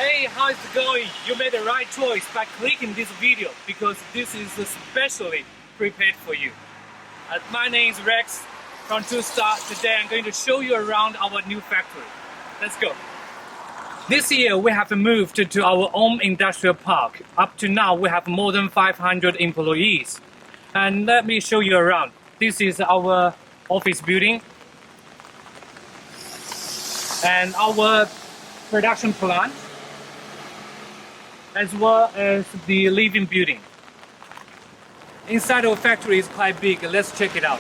Hey, how's it going? You made the right choice by clicking this video because this is specially prepared for you. My name is Rex from 2-Star. Today I'm going to show you around our new factory. Let's go. This year we have moved to our own industrial park. Up to now we have more than 500 employees. And let me show you around. This is our office building and our production plant, as well as the living building. Inside our factory is quite big. Let's check it out.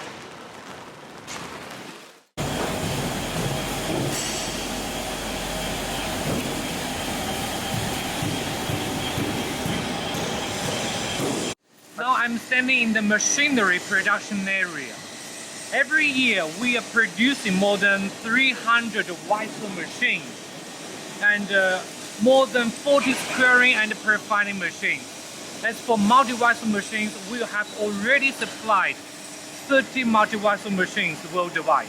Now I'm standing in the machinery production area. Every year we are producing more than 300 whistle machines and more than 40 squaring and profiling machines. As for multi-whistle machines, we have already supplied 30 multi-whistle machines worldwide.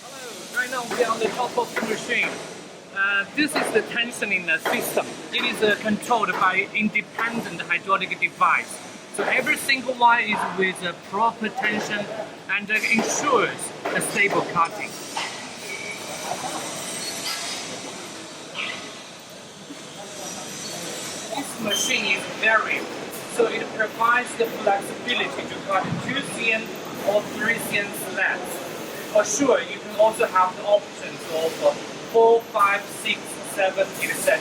Hello, right now we are on the top of the machine. This is the tensioning system. It is controlled by independent hydraulic device. So every single one is with a proper tension and ensures a stable cutting. This machine is variable, so it provides the flexibility to cut 2 cm or 3 cm slabs. For sure, you can also have the options of 4, 5, 6, 7, etc.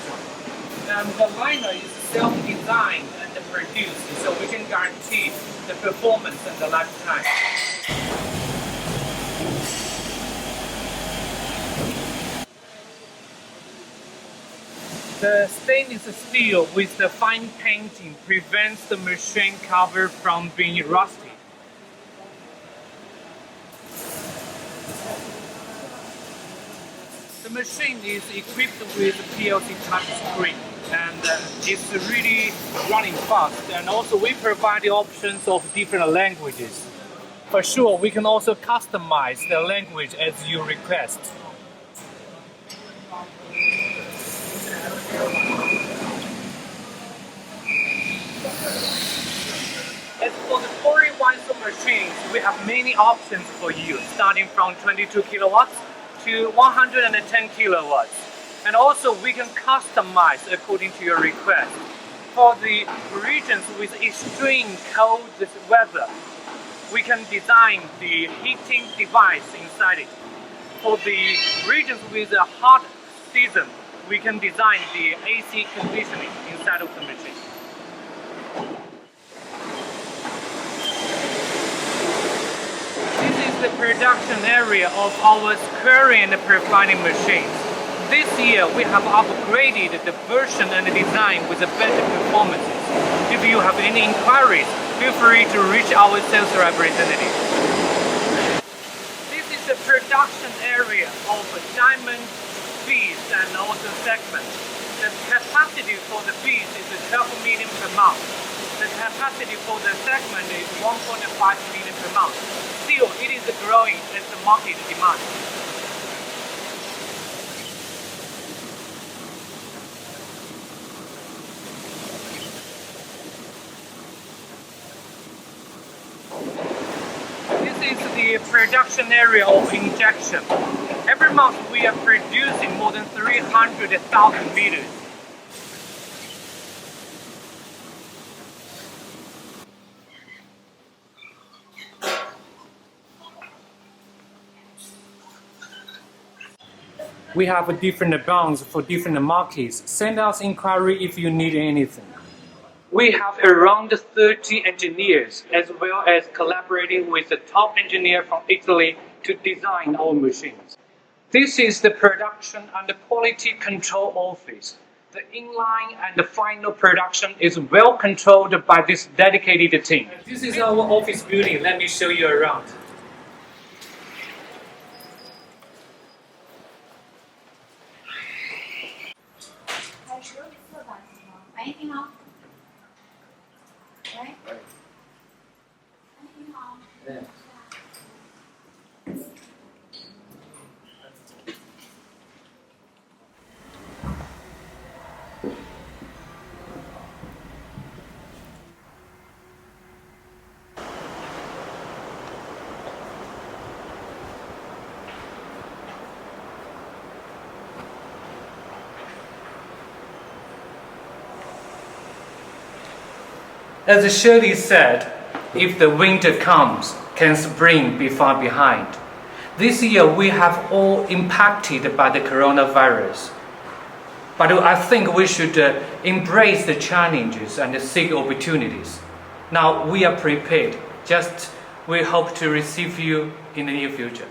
And the liner is self-designed and produced, so we can guarantee the performance and the lifetime. The stainless steel with the fine painting prevents the machine cover from being rusty. The machine is equipped with PLC touch screen and it's really running fast, and also we provide the options of different languages. For sure, we can also customize the language as you request. As for the 40 whistle machines, we have many options for you, starting from 22 kilowatts to 110 kilowatts. And also we can customize according to your request. For the regions with extreme cold weather, we can design the heating device inside it. For the regions with a hot season, we can design the AC conditioning inside of the machine. This is the production area of our squaring and profiling machines. This year we have upgraded the version and the design with better performances. If you have any inquiries, feel free to reach our sales representative. This is the production area of diamond beads and also segments. The capacity for the beads is 12 million per month. The capacity for the segment is 1.5 million per month. Still, it is growing as the market demand. This is the production area of injection. Every month we are producing more than 300,000 meters. We have different bounds for different markets. Send us inquiry if you need anything. We have around 30 engineers, as well as collaborating with the top engineer from Italy to design our machines. This is the production and the quality control office. The inline and the final production is well controlled by this dedicated team. This is our office building. Let me show you around. As Shirley said, if the winter comes, can spring be far behind? This year we have all impacted by the coronavirus. But I think we should embrace the challenges and seek opportunities. Now we are prepared. Just we hope to receive you in the near future.